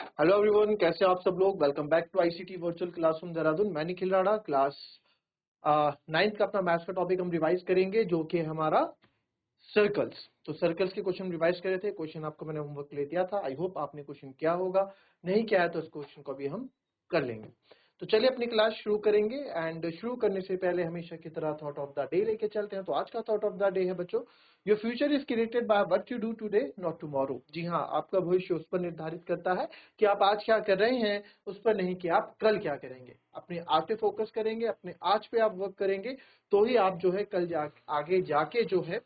Hello everyone, कैसे आप सब लोग। Welcome back to ICT virtual classroom Dehradun. मैं निखिल राणा। क्लास 9th का अपना मैथ्स का टॉपिक हम रिवाइज करेंगे, जो कि हमारा सर्कल्स। तो सर्कल्स के क्वेश्चन रिवाइज कर रहे थे। क्वेश्चन आपको मैंने होमवर्क ले दिया था। आई होप आपने क्वेश्चन किया होगा। नहीं किया है तो इस क्वेश्चन को भी हम कर लेंगे। तो चलिए अपनी क्लास शुरू करेंगे। एंड शुरू करने से पहले हमेशा की तरह थॉट ऑफ द डे लेके चलते हैं। तो आज का थॉट ऑफ द डे है बच्चों, your future is created by what you do today not tomorrow. जी हाँ, आपका भविष्य उस पर निर्धारित करता है कि आप आज क्या कर रहे हैं, उस पर नहीं कि आप कल क्या करेंगे। अपने आज पे फोकस करेंगे, अपने आज पे आप वर्क करेंगे, तो ही आप जो है कल आगे जाके जो है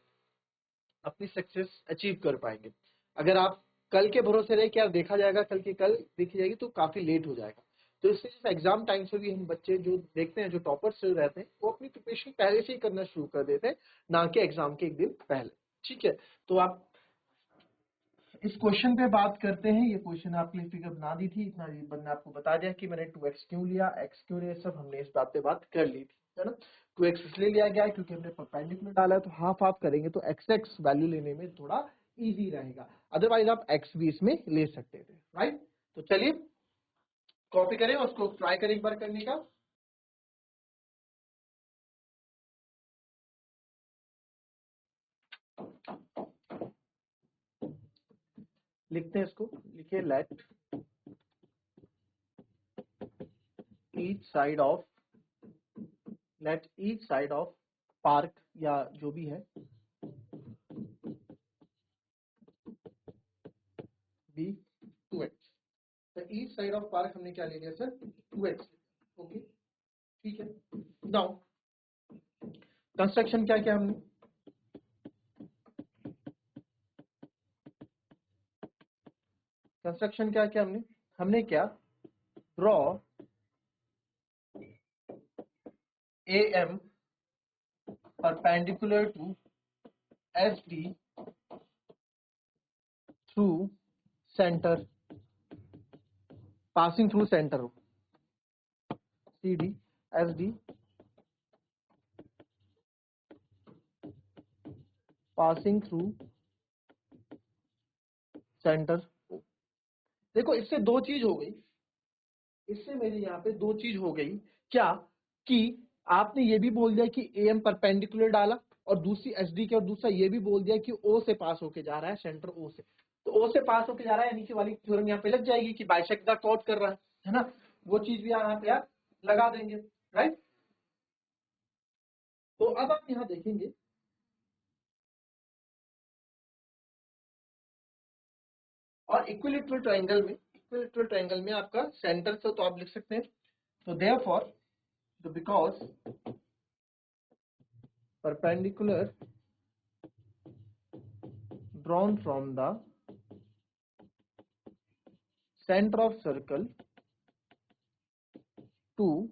अपनी सक्सेस अचीव कर पाएंगे। अगर आप कल के भरोसे रहे कि यार देखा जाएगा, कल की कल देखी जाएगी, तो काफी लेट हो जाएगा। तो इससे एग्जाम टाइम से भी हम बच्चे जो देखते हैं, जो टॉपर्स रहते हैं, वो अपनी प्रिपरेशन पहले से ही करना शुरू कर देते हैं, ना कि एग्जाम के एक दिन पहले। ठीक है, तो आप इस क्वेश्चन पे बात करते हैं। ये क्वेश्चन आपके लिए फिगर बना दी थी, इतना मैंने आपको बता दिया कि मैंने 2x क्यों लिया, x क्यों लिया, सब हमने इस बात पे बात कर ली थी, है ना। 2x इसलिए लिया गया है क्योंकि हमने परपेंडिकुलर डाला है, तो हाफ हाफ करेंगे तो x वैल्यू लेने में थोड़ा इजी रहेगा। अदरवाइज आप x भी इसमें ले सकते थे, राइट। तो चलिए कॉपी करें, उसको ट्राई करें एक बार करने का। लिखते हैं इसको, लिखिए let each side of park या जो भी है बी 2x। तो ईच साइड ऑफ पार्क हमने क्या ले लिया सर, 2x। ओके, ठीक है। नाउ कंस्ट्रक्शन क्या क्या हमने, हमने क्या draw A M perpendicular to S D through centre, passing through centre C D S D passing through centre. देखो इससे दो चीज हो गई, इससे मेरे यहाँ पे दो चीज हो गई। क्या कि आपने ये भी बोल दिया कि ए एम परपेंडिकुलर डाला, और दूसरी एस डी के, और दूसरा ये भी बोल दिया कि ओ से पास होके जा रहा है, सेंटर ओ से। तो ओ से पास होके जा रहा है, नीचे वाली थ्योरम यहाँ पे लग जाएगी कि बाइसेक्ट द कॉर्ड कर रहा है ना। वो चीज भी यहाँ पे आप लगा देंगे, राइट। तो अब आप यहाँ देखेंगे, और इक्विलेटरल ट्रायंगल में आपका सेंटर से तो आप लिख सकते हैं। तो देयरफॉर, तो because perpendicular drawn from the center of circle to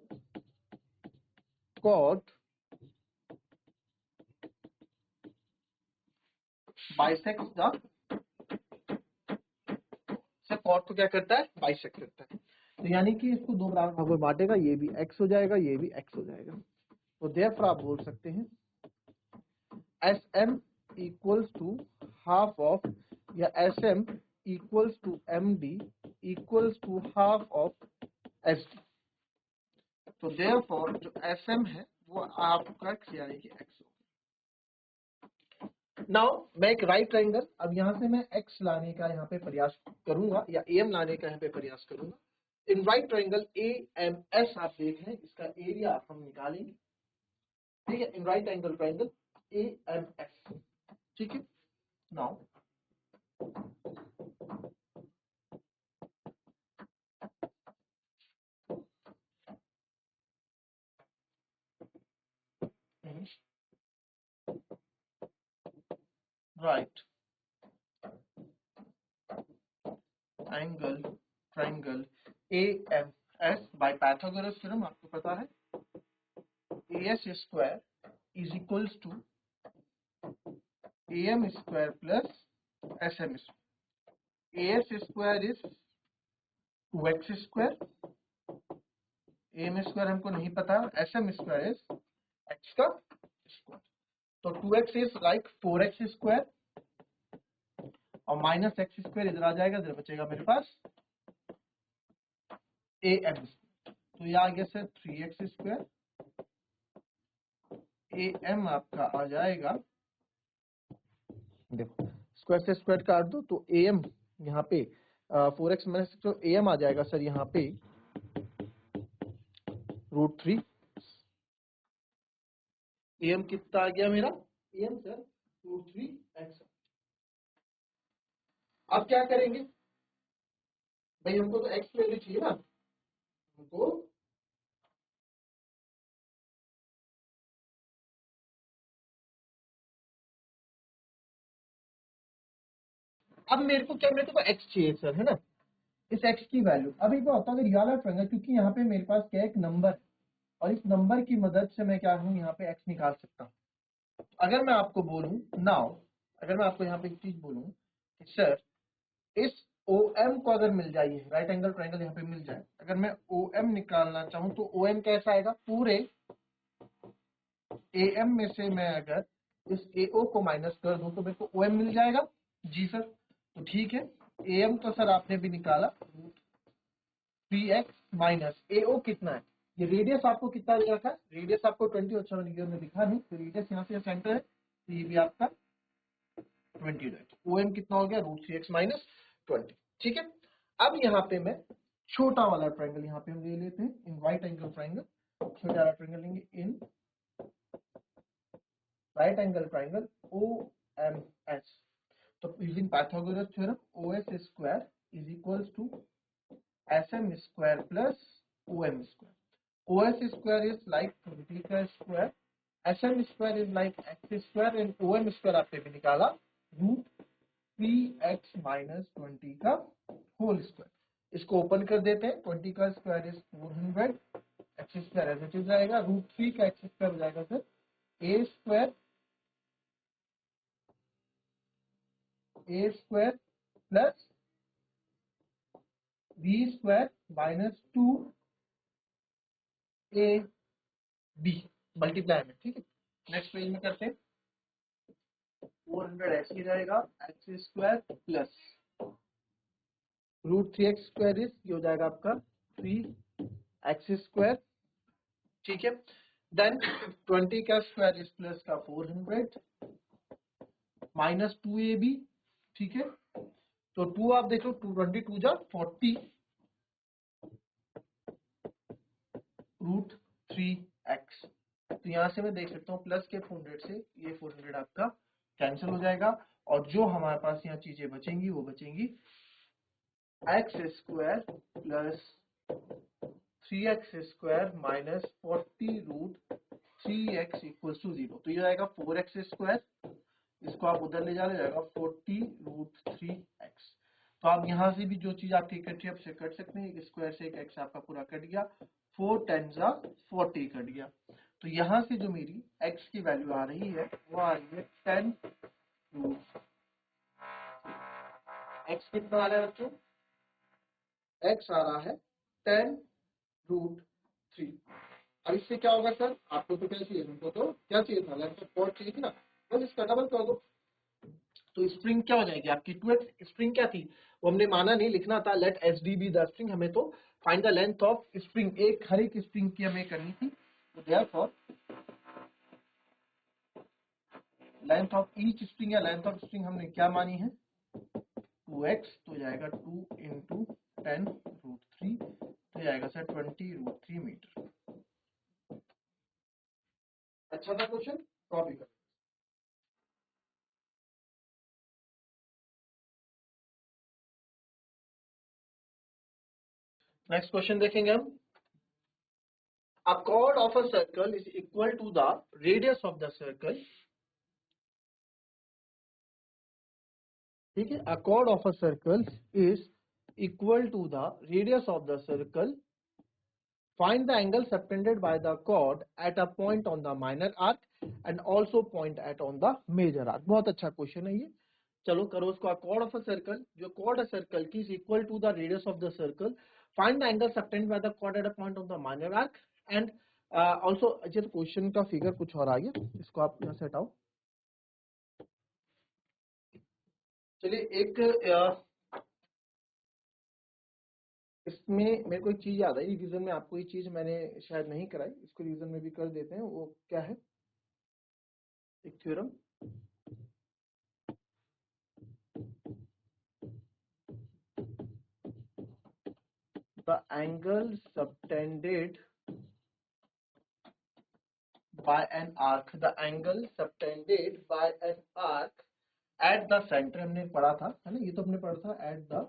chord bisects the, से chord को क्या करता है, बाइसेक्ट करता है। तो यानी कि इसको दो बराबर भागों में बांटेगा, ये भी x हो जाएगा, ये भी x हो जाएगा। तो देयरफॉर आप बोल सकते हैं S M equals to half of, या S M equals to M D equals to half of S D. तो देयरफॉर जो एस एम है वो आपका यानी कि x होगा। नाउ मैं एक राइट ट्रायंगल, अब यहां से मैं x लाने का यहाँ पे प्रयास करूंगा, या am लाने का यहाँ पे प्रयास करूंगा। In right triangle A M S आप देख रहे हैं, इसका एरिया हम निकालेंगे। ठीक है, in right angle triangle A M S. ठीक है, now right angle triangle A M S by Pythagoras theorem आपको पता है, A S square is equals to A M square plus S M square. A S square is 2x square, A M square हमको नहीं पता, S M square is x का square. तो 2x is like 4x square, और minus x square इधर आ जाएगा, इधर बचेगा मेरे पास ए एम, तो ये आ गया सर 3x², ए एम आपका आ जाएगा, देखो स्क्वायर से स्क्वायर काट दो तो ए एम यहाँ पे 4x माइनस तो ए एम आ जाएगा सर यहाँ पे √3। ए एम कितना आ गया मेरा, ए एम सर √3x। अब क्या करेंगे भाई, हमको तो x वैल्यू चाहिए ना, हमको अब मेरे को क्या, मेरे को x चाहिए सर, है ना, इस x की वैल्यू। अब एक बात होता है, अगर ये वाला ट्रायंगल, क्योंकि यहाँ पे मेरे पास क्या है, एक नंबर, और इस नंबर की मदद से मैं क्या हूँ यहाँ पे x निकाल सकता हूँ। अगर मैं आपको बोलूं नाउ, अगर मैं आपको यहाँ पे एक चीज बोलूं कि सर इस OM को अगर मिल जाए, राइट एंगल ट्रायंगल यहाँ पे मिल जाए, अगर मैं OM निकालना चाहूं तो OM कैसा आएगा, पूरे AM में से मैं अगर इस AO को माइनस कर दूं तो मेरे को OM मिल जाएगा। जी सर, तो ठीक है, AM तो सर आपने भी निकाला 3x माइनस AO कितना है, ये रेडियस आपको कितना दे रखा है, रेडियस आपको 20, अच्छा मैंने दिखा नहीं, तो रेडियस यहाँ से सेंटर है, तो ये भी आपका 20 है। OM कितना हो गया, √3x माइनस 20। ठीक है, अब यहाँ पे मैं छोटा वाला ट्रायंगल यहाँ पे हम ले लेते हैं, इन राइट एंगल ट्रायंगल, छोटा वाला ट्रायंगल लेंगे in right angle triangle OMS। तो using Pythagoras theorem, OS² is equals to SM² plus OM²। OS² is like 20² SM² is like x² and OM² आपने भी निकाला √3x माइनस 20 का होल स्क्वायर। इसको open कर देते हैं, 20 का square is 400, x² as it is जाएगा, √3 का x² हो जाएगा sir a² plus b² minus 2ab multiply में। ठीक है, नेक्स्ट पेज में करते हैं, 400 ऐसे ही रहेगा, x² प्लस √3x² इज ये हो जाएगा आपका 3x²। ठीक है, देन 20 का स्क्वायर इज प्लस का 400 माइनस 2ab। ठीक है, तो 2 आप देख लो, 2 जा 40 √3x। तो यहां से मैं देख सकता हूँ प्लस के 400 से ये 400 आपका कैंसिल हो जाएगा, और जो हमारे पास यहाँ चीजें बचेंगी वो बचेंगी x² plus 3x² minus 40 √3x equals to 0। तो ये आएगा 4x², इसको आप उधर ले जाएगा 40 √3x। तो आप यहाँ से भी जो चीज आपकी कट रही है आपसे कट सकते हैं, एक स्क्वायर से एक x आपका पूरा कट गया, 4 10 40 कट गया। तो यहाँ से जो मेरी x की वैल्यू आ रही है वो आ रही है 10 x कितना आ रहा है बच्चों, x आ रहा है 10 √3। अब इससे क्या होगा सर, आपको तो क्या चाहिए, हमको तो क्या चाहिए था, लेंथ ऑफ कॉर्ड चाहिए थी ना, बस इसका डबल कर दो। तो स्प्रिंग क्या हो जाएगी आपकी 2x, स्प्रिंग क्या थी वो हमने माना नहीं, लिखना था let SD be the spring, हमें तो find the length of spring, एक हर एक स्प्रिंग की हमें करनी थी, तो therefore length of each spring या लेंथ ऑफ स्प्रिंग हमने क्या मानी है 2x, तो जाएगा 2 × 10 √3, तो जाएगा सर 20 √3 मीटर। अच्छा था क्वेश्चन, कॉपी कर। नेक्स्ट क्वेश्चन देखेंगे हम, a chord of a circle is equal to the radius of the circle। ठीक है, a chord of a circle is equal to the radius of the circle, find the angle subtended by the chord at a point on the minor arc and also point at on the major arc। बहुत अच्छा question है ये, चलो करो उसको। a chord of a circle, जो chord है circle की is equal to the radius of the circle, find the angle subtended by the chord at a point on the minor arc and also. अच्छा, तो question का figure कुछ और आ गया, इसको आप यहाँ से हटाओ। चलिए एक इसमें मेरे को एक चीज याद आई, रिवीजन में आपको ये चीज मैंने शायद नहीं कराई, इसको रिवीजन में भी कर देते हैं। वो क्या है, एक theorem, the angle subtended by an arc, the angle subtended by an arc at the center, हमने पढ़ा था है ना, ये तो हमने पढ़ा था, at the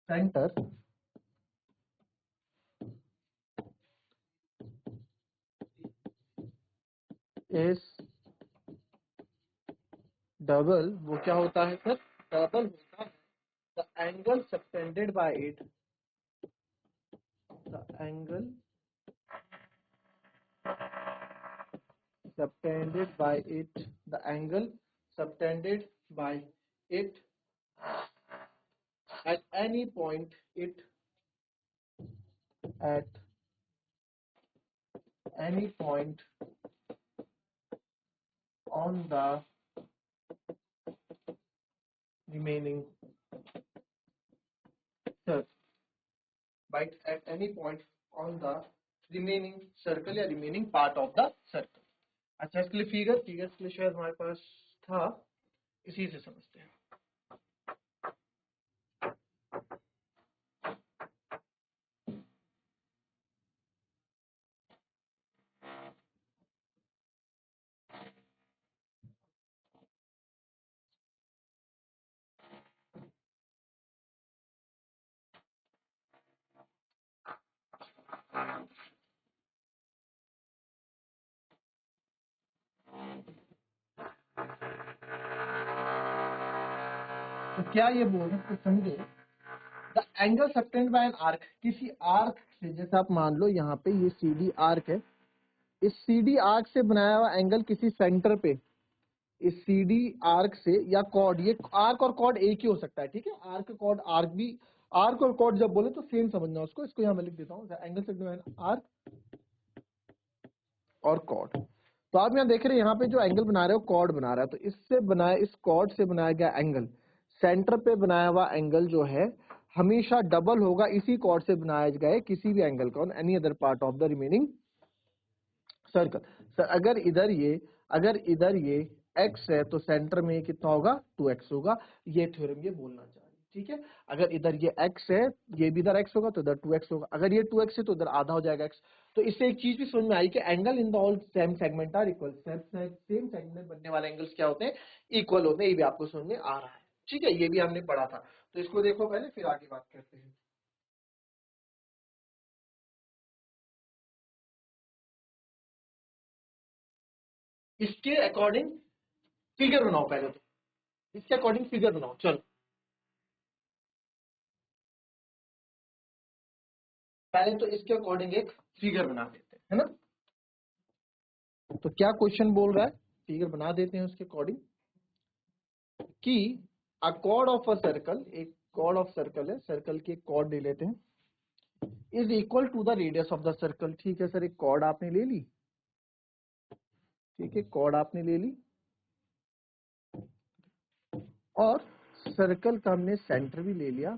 center is double, वो क्या होता है सर, डबल होता है the angle subtended by it, the angle subtended by it, the angle subtended by it at any point, it at any point on the remaining circle, right, at any point on the remaining circle या remaining part of the circle। अच्छा, इसके लिए figure के लिए शायद हमारे पास था, इसी से समझते हैं। तो क्या ये बोल रहे हैं, समझे, the angle subtend by an arc, किसी आर्क से, जैसे आप मान लो यहाँ पे ये सी डी आर्क है, इस सी डी आर्क से बनाया हुआ एंगल किसी सेंटर पे, इस सी डी आर्क से या कॉर्ड, ये आर्क और कॉर्ड एक ही हो सकता है, ठीक है, आर्क कॉर्ड, आर्क भी, आर्क और कॉर्ड जब बोले तो सेम समझना उसको, इसको यहाँ मैं लिख देता हूँ, angle subtend by an arc और कॉर्ड। तो आप यहाँ देख रहे हैं, यहाँ पे जो एंगल बना रहे हो कॉर्ड बना रहा है, तो इससे बनाया, इस कॉर्ड से बनाया गया एंगल, सेंटर पे बनाया हुआ एंगल जो है हमेशा डबल होगा इसी कॉर्ड से बनाए गए किसी भी एंगल का on any other part of the remaining circle. Sir अगर इधर ये x है तो सेंटर में कितना होगा, 2x होगा, ये थ्योरम ये बोलना चाह रही है, ठीक है। अगर इधर ये x है, ये भी इधर x होगा तो इधर 2x होगा, अगर ये 2x है तो इधर आधा हो जाएगा x। तो इससे एक चीज भी समझ में आई कि angle in the all same segment are equal, same segment बनने वाले एंगल्स क्या होते हैं, इक्वल होते हैं, ये भी आपको समझ में आ रहा है, ठीक है, ये भी हमने पढ़ा था। तो इसको देखो पहले, फिर आगे बात करते हैं। इसके अकॉर्डिंग फिगर बनाओ पहले, तो इसके अकॉर्डिंग फिगर बनाओ, चलो पहले तो इसके अकॉर्डिंग एक फिगर बना देते हैं, है ना। तो क्या क्वेश्चन बोल रहा है, फिगर बना देते हैं उसके अकॉर्डिंग, कि a chord of a circle, एक कॉर्ड ऑफ सर्कल है, सर्कल की एक कॉर्ड ले लेते हैं, is equal to the radius of the circle. ठीक है सर, एक कॉर्ड आपने ले ली, ठीक है, कॉर्ड आपने ले ली, और सर्कल का हमने सेंटर भी ले लिया,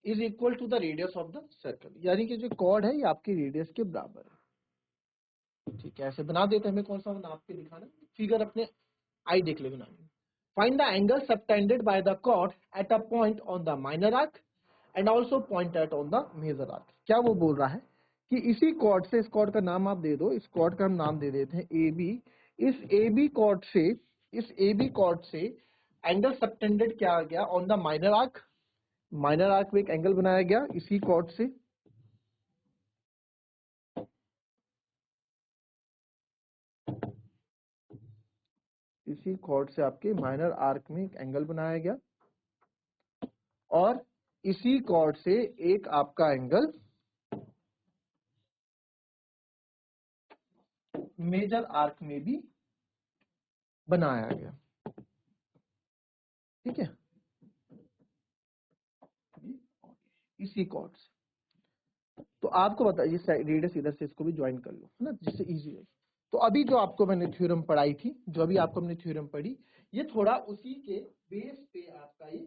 is equal to the radius of the circle, यानी कि जो कॉर्ड है ये आपकी रेडियस के बराबर है। ठीक है, ऐसे बना देते हैं, हमें कौन सा नाप के दिखाना, फिगर अपने आई देख ले बनानी। Find the angle subtended by the chord at a point on the minor arc and also point at on the major arc। क्या वो बोल रहा है कि इसी कॉर्ड से, इस कॉर्ड का नाम आप दे दो, इस कॉर्ड का हम नाम दे देते हैं ए बी, इस ए बी कॉर्ड से, इस ए बी कॉर्ड से एंगल सबटेंडेड क्या आ गया on the minor arc, minor arc में एक एंगल बनाया गया इसी कॉर्ड से, इसी कॉर्ड से आपके माइनर आर्क में एक एंगल बनाया गया, और इसी कॉर्ड से एक आपका एंगल मेजर आर्क में भी बनाया गया, ठीक है, इसी कॉर्ड से। तो आपको बताइए, रेडियस इधर से इसको भी ज्वाइन कर लो, है ना, जिससे इजी है। तो अभी जो आपको मैंने थ्योरम पढ़ाई थी, जो अभी आपको हमने थ्योरम पढ़ी, ये थोड़ा उसी के बेस पे आपका ये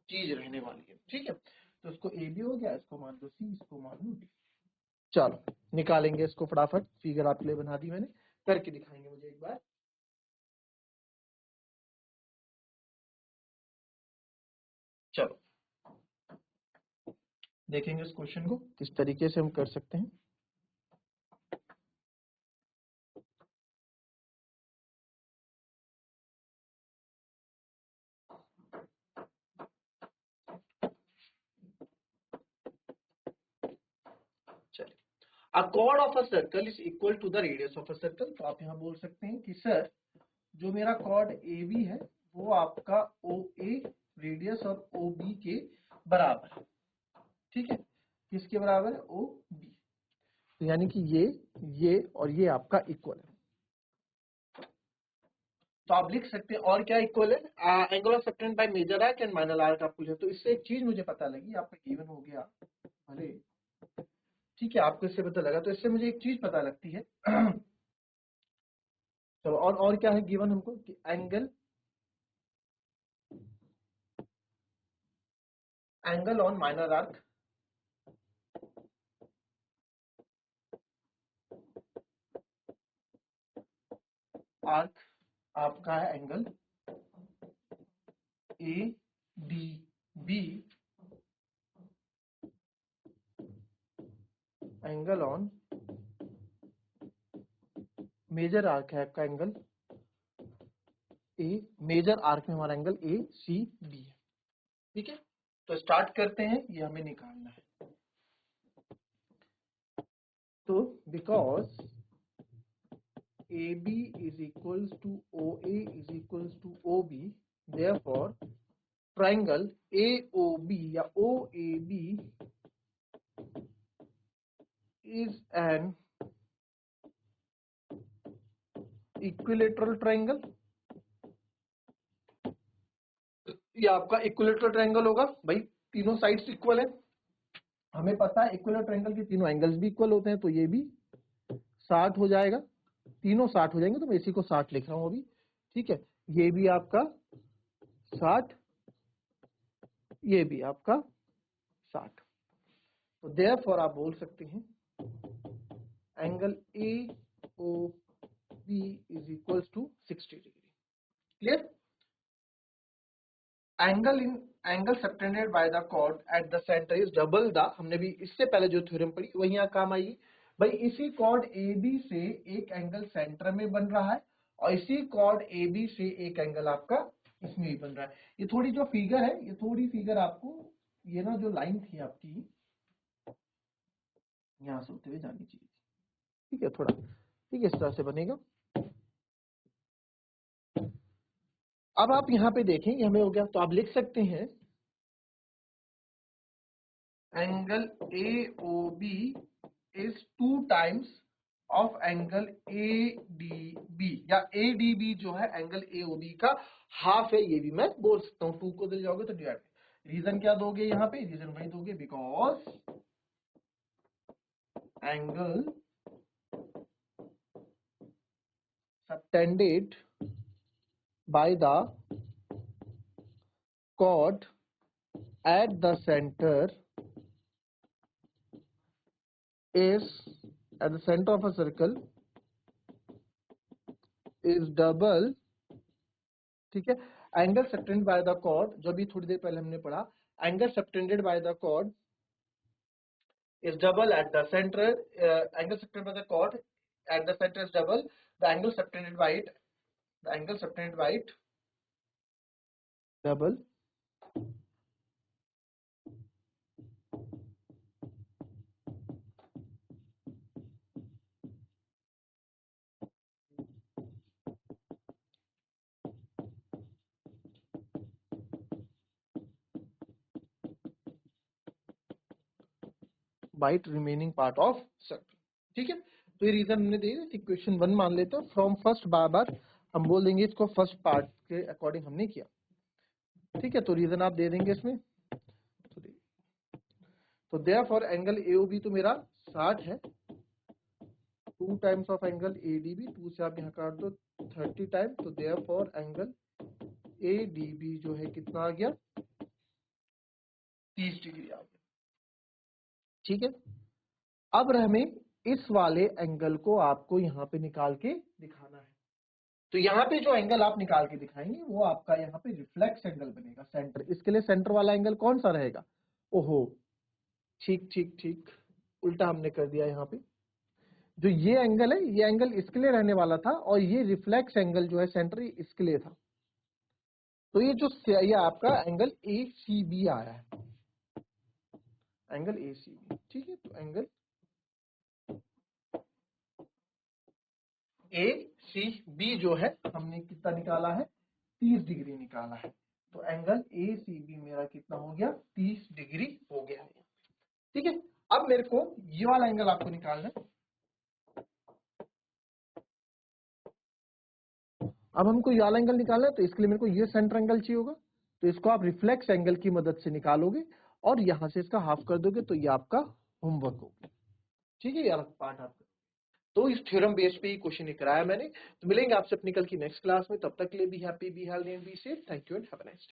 चीज रहने वाली है। ठीक है, तो इसको ए बी हो गया, इसको मान लो सी, इसको मान लो डी। चलो निकालेंगे इसको फटाफट, फिगर आपके लिए बना दी मैंने, करके दिखाएंगे मुझे एक बार। चलो देखेंगे इस क्वेश्चन को किस तरीके से हम कर सकते हैं। चलिए, a chord of a circle is equal to the radius of a circle. तो आप यहाँ बोल सकते हैं कि सर जो मेरा कॉर्ड ए बी है वो आपका ओ ए रेडियस और ओ बी के बराबर है। ठीक है, किसके बराबर है? O B. तो यानी कि ये और ये आपका इक्वल है। तो आप लिख सकते हैं और क्या इक्वल है? Angle of subtend by major arc and minor arc आपको लिखा। तो इससे एक चीज मुझे पता लगी, आपका गिवन हो गया, अरे ठीक है, आपको इससे पता लगा, तो इससे मुझे एक चीज पता लगती है। चलो और क्या है गिवन हमको कि एंगल ऑन माइनर आर्क आपका है angle A D B, angle on major arc है आपका एंगल ए, मेजर आर्क में हमारा एंगल ए सी बी है। ठीक है, तो स्टार्ट करते हैं, ये हमें निकालना है। तो because A B is equals to O A is equals to O B, therefore triangle A O B या O A B is an equilateral triangle. ये आपका इक्विलेटरल ट्राइंगल होगा भाई, तीनों साइड्स इक्वल है, हमें पता है इक्विलेटरल ट्राइंगल के तीनों एंगल्स भी इक्वल होते हैं, तो ये भी 60 हो जाएगा, तीनों 60 हो जाएंगे, तो मैं इसी को 60 लिख रहा हूं अभी। ठीक है, ये भी आपका 60, ये भी आपका 60। तो देयरफॉर आप बोल सकते हैं angle A O B is equals to 60 degree. Clear? Angle subtended by the chord at the centre is double the, हमने भी इससे पहले जो थ्योरम पढ़ी वही यहाँ काम आएगी भाई। इसी कॉर्ड ए बी से एक एंगल सेंटर में बन रहा है और इसी कॉर्ड ए बी से एक एंगल आपका इसमें भी बन रहा है। ये थोड़ी जो फिगर है, ये थोड़ी फिगर आपको, ये ना जो लाइन थी आपकी यहाँ से होते हुए जानी चाहिए। ठीक है, थोड़ा ठीक है, इस तरह से बनेगा। अब आप यहाँ पे देखें, ये हमें हो गया, तो आप लिख सकते हैं angle A O B is 2 times of angle A D B, या ए डी बी जो है एंगल ए ओ बी का हाफ है, ये भी मैं बोल सकता हूँ। 2 को दे जाओगे तो डिवाइड। रीजन क्या दोगे यहाँ पे? रीजन वही दोगे, because angle subtended by the chord at the center is, at the center of a circle is double। ठीक है, angle subtended by the chord, जो भी थोड़ी देर पहले हमने पढ़ा, angle subtended by the chord is double at the center, angle subtended by the chord at the center is double the angle subtended by it, the angle subtended by it double by it remaining part of circle। ठीक है, तो ये reason हमने दे दिया, equation 1 मान लेते हैं from first, बार बार हम बोल देंगे इसको फर्स्ट पार्ट के अकॉर्डिंग हमने किया। ठीक है, तो रीजन आप दे देंगे इसमें। तो देयरफॉर एंगल एओबी तो मेरा 60 है, 2 टाइम्स ऑफ एंगल एडीबी, 2 से आप यहाँ काट दो 30 टाइम, तो देयरफॉर एंगल एडीबी जो है कितना आ गया, 30 डिग्री आ गया। ठीक है, अब हमें इस वाले एंगल को आपको यहाँ पे निकाल के दिखाना है। तो यहाँ पे जो एंगल आप निकाल के दिखाएंगे वो आपका यहाँ पे रिफ्लेक्स एंगल बनेगा सेंटर। इसके लिए सेंटर वाला एंगल कौन सा रहेगा, ओहो ठीक ठीक ठीक, उल्टा हमने कर दिया। यहाँ पे जो ये एंगल है, ये एंगल इसके लिए रहने वाला था और ये रिफ्लेक्स एंगल जो है सेंटर इसके लिए था। तो ये जो ये आपका एंगल ACB आ रहा है, एंगल ACB। ठीक है, तो एंगल ACB जो है हमने कितना निकाला है, 30 डिग्री निकाला है। तो एंगल ACB मेरा कितना हो गया, 30 डिग्री हो गया है। ठीक है, अब मेरे को ये वाला एंगल आपको निकालना है। अब हमको ये वाला एंगल निकालना है, तो इसके लिए मेरे को ये सेंटर एंगल चाहिए होगा। तो इसको आप रिफ्लेक्स एंगल की मदद से निकालोगे और यहां से इसका हाफ कर दोगे, तो ये आपका होमवर्क होगा। ठीक है, ये अलग पार्ट आपका। तो इस थ्योरम बेस पे ही क्वेश्चन कराया मैंने। तो मिलेंगे आपसे अपनी कल की नेक्स्ट क्लास में, तब तक के लिए be happy, be healthy and be safe. Thank you and have a nice day.